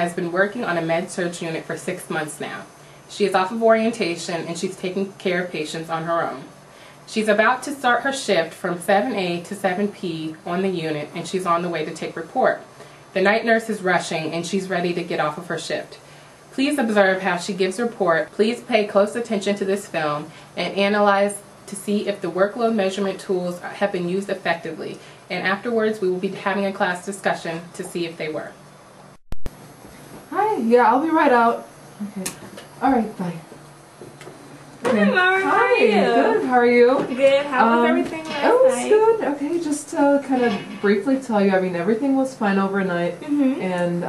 has been working on a med-surg unit for 6 months now. She is off of orientation and she's taking care of patients on her own. She's about to start her shift from 7A to 7P on the unit, and she's on the way to take report. The night nurse is rushing and she's ready to get off of her shift. Please observe how she gives report. Please pay close attention to this film and analyze to see if the workload measurement tools have been used effectively. And afterwards we will be having a class discussion to see if they were. Hi, yeah, I'll be right out. Okay. Alright, bye. Okay. Hi, Lauren. Hi, how are you? Good, how are you? Good. How was everything last night? It was good. Okay, just to kind of briefly tell you, I mean, everything was fine overnight, and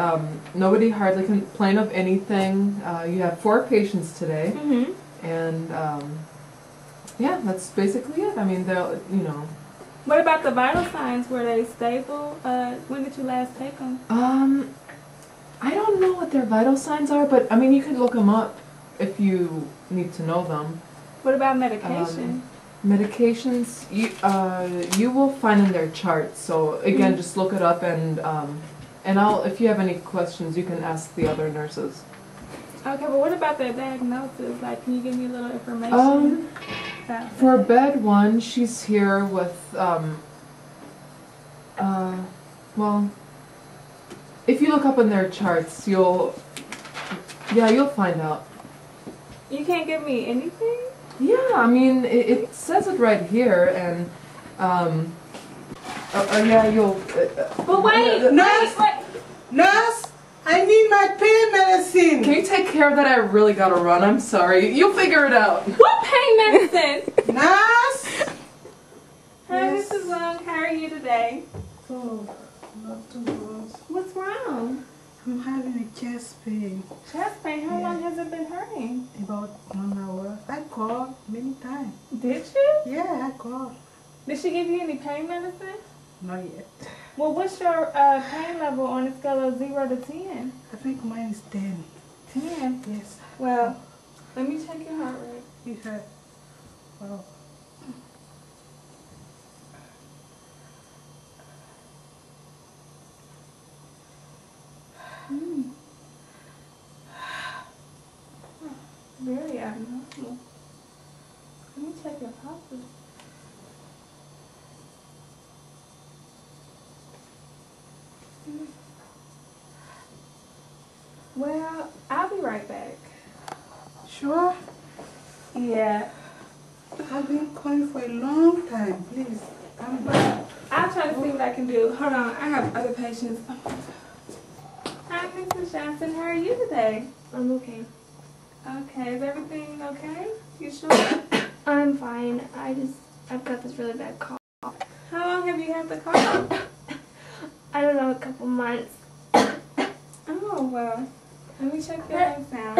nobody hardly complained of anything. You had 4 patients today, and yeah, that's basically it. I mean, they'll, you know. What about the vital signs? Were they stable? When did you last take them? I don't know what their vital signs are, but I mean, you could look them up if you need to know them. What about medication? Medications, you will find in their charts. So again, just look it up, and if you have any questions, you can ask the other nurses. Okay, but what about their diagnosis? Like, can you give me a little information? For bed 1, she's here with well, if you look up in their charts, you'll find out. You can't give me anything? Yeah, I mean, it says it right here, and, yeah, you'll... but wait! Nurse! Nurse! I need my pain medicine! Can you take care of that? I really gotta run, I'm sorry. You'll figure it out. What pain medicine? Nurse! Hi, Mrs. Long, how are you today? Oh, not too good. What's wrong? I'm having a chest pain. Chest pain? How long has it been hurting? About 1 hour. I called many times. Did you? Yeah, I called. Did she give you any pain medicine? Not yet. Well, what's your pain level on a scale of 0 to 10? I think mine is 10. 10? Yes. Well, let me check your heart rate. You had... Wow. Very abnormal. Let me check your pulses. Well, I'll be right back. Sure? Yeah. I've been calling for a long time. Please, come back. I'll try to see what I can do. Hold on, I have other patients. Hi, Mrs. Johnson. How are you today? I'm okay. Okay, is everything okay? You sure? I'm fine. I've got this really bad cough. How long have you had the cough? I don't know, a couple months. Oh, well, let me check your lymph now.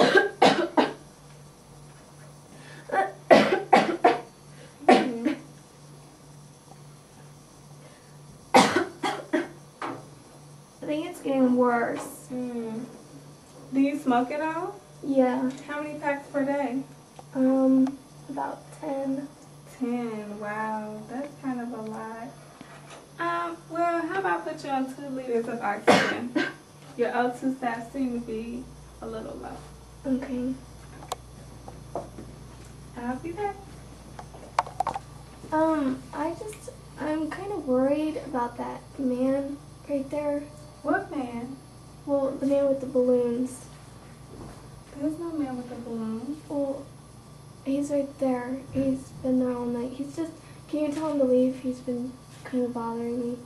I think it's getting worse. Do you smoke at all? Yeah. How many packs per day? About 10. 10. Wow, that's kind of a lot. Well, how about put you on 2 liters of oxygen? Your O2 stats seem to be a little low. Okay. I'll be back. I'm kind of worried about that man right there. What man? Well, the man with the balloons. There's no man with a balloon. Well, he's right there. He's been there all night. Can you tell him to leave? He's been kind of bothering me.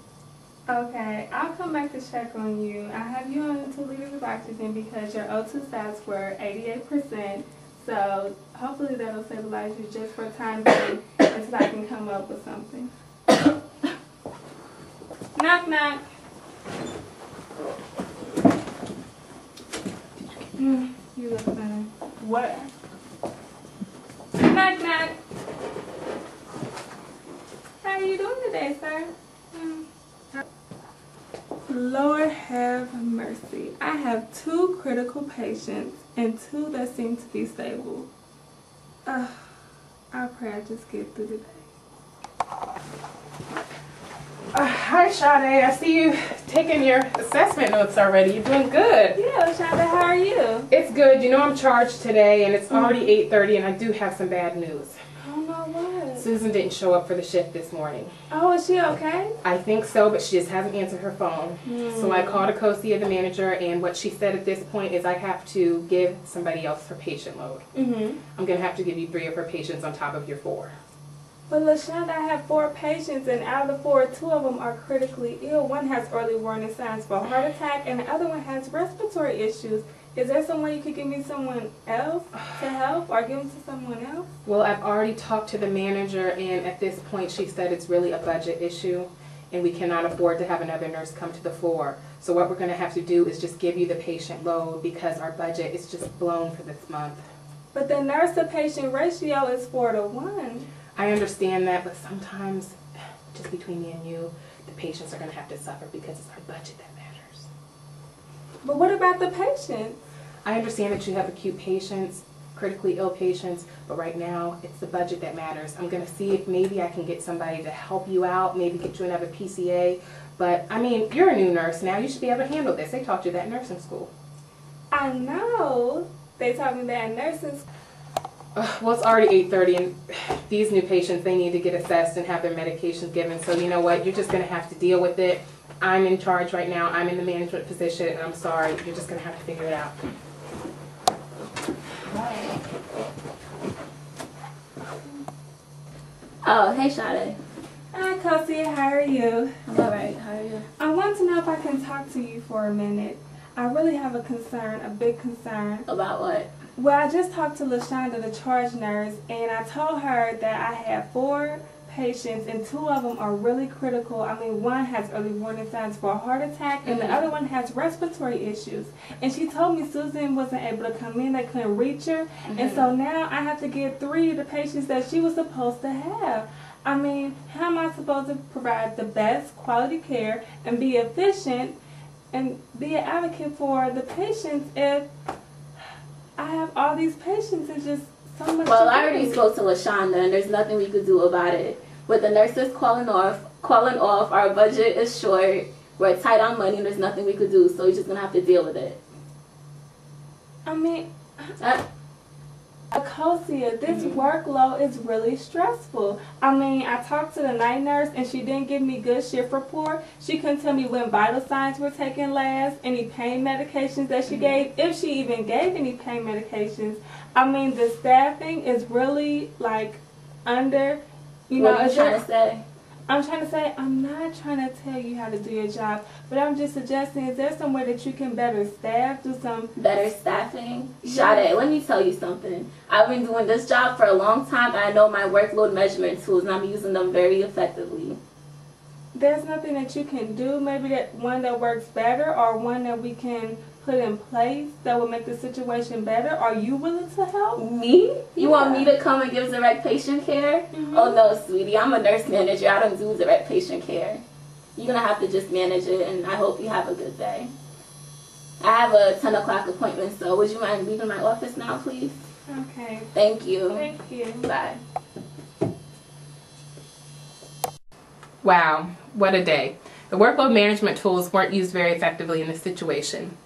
Okay, I'll come back to check on you. I have you on 2 liters of oxygen because your O2 stats were 88%. So hopefully that'll stabilize you just for a time being until I can come up with something. Knock, knock. You look better. What? Knock, knock. How are you doing today, sir? Lord have mercy. I have 2 critical patients and 2 that seem to be stable. I pray I just get through the day. Hi, Sade. I see you taking your assessment notes already. You're doing good. Yeah, Sade, good. You know I'm charged today, and it's already 8:30, and I do have some bad news. Oh, no, what? Susan didn't show up for the shift this morning. Oh, is she okay? I think so, but she just hasn't answered her phone. So I called Akosia, the manager, and what she said at this point is I have to give somebody else her patient load. I'm going to have to give you 3 of her patients on top of your 4. But LaShonda, I have 4 patients, and out of the 4, 2 of them are critically ill. One has early warning signs for a heart attack, and the other one has respiratory issues. Is there some way you could give me someone else to help, or give them to someone else? Well, I've already talked to the manager, and at this point she said it's really a budget issue, and we cannot afford to have another nurse come to the floor. So what we're going to have to do is just give you the patient load because our budget is just blown for this month. But the nurse-to-patient ratio is 4-to-1. I understand that, but sometimes, just between me and you, the patients are going to have to suffer because it's our budget that matters. But what about the patients? I understand that you have acute patients, critically ill patients, but right now it's the budget that matters. I'm going to see if maybe I can get somebody to help you out, maybe get you another PCA. But, I mean, you're a new nurse now. You should be able to handle this. They taught you that in nursing school. I know. They taught me that in nursing school. Well, it's already 8:30, and these new patients, they need to get assessed and have their medications given. So you know what? You're just going to have to deal with it. I'm in charge right now. I'm in the management position, and I'm sorry. You're just going to have to figure it out. Oh, hey, Shade. Hi, Kosia. How are you? I'm alright. How are you? I want to know if I can talk to you for a minute. I really have a concern, a big concern. About what? Well, I just talked to LaShonda, the charge nurse, and I told her that I have 4 patients, and 2 of them are really critical. I mean, one has early warning signs for a heart attack, and the other one has respiratory issues. And she told me Susan wasn't able to come in, they couldn't reach her, and so now I have to get 3 of the patients that she was supposed to have. I mean, how am I supposed to provide the best quality care and be efficient and be an advocate for the patients if I have all these patients and just so much? Well, I already spoke to LaShonda, and there's nothing we could do about it. With the nurses calling off, our budget is short. We're tight on money, and there's nothing we could do. So we're just gonna have to deal with it. I mean, Akosia, this workload is really stressful. I mean, I talked to the night nurse and she didn't give me good shift report. She couldn't tell me when vital signs were taken last, any pain medications that she gave, if she even gave any pain medications. I mean, the staffing is really like under, you know. What are you trying to say? I'm trying to say, I'm not trying to tell you how to do your job, but I'm just suggesting, is there some way that you can better staff, do some... Better staffing? Yeah. Sade, let me tell you something. I've been doing this job for a long time, and I know my workload measurement tools, and I'm using them very effectively. There's nothing that you can do, maybe that one that works better, or one that we can put in place that will make the situation better? Are you willing to help? Me? You want me to come and give direct patient care? Oh no, sweetie, I'm a nurse manager. I don't do direct patient care. You're gonna have to just manage it, and I hope you have a good day. I have a 10 o'clock appointment, so would you mind leaving my office now, please? Okay. Thank you. Thank you. Bye. Wow, what a day. The workload management tools weren't used very effectively in this situation.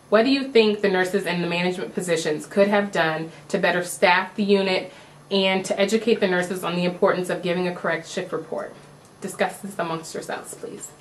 What do you think the nurses in the management positions could have done to better staff the unit and to educate the nurses on the importance of giving a correct shift report? Discuss this amongst yourselves, please.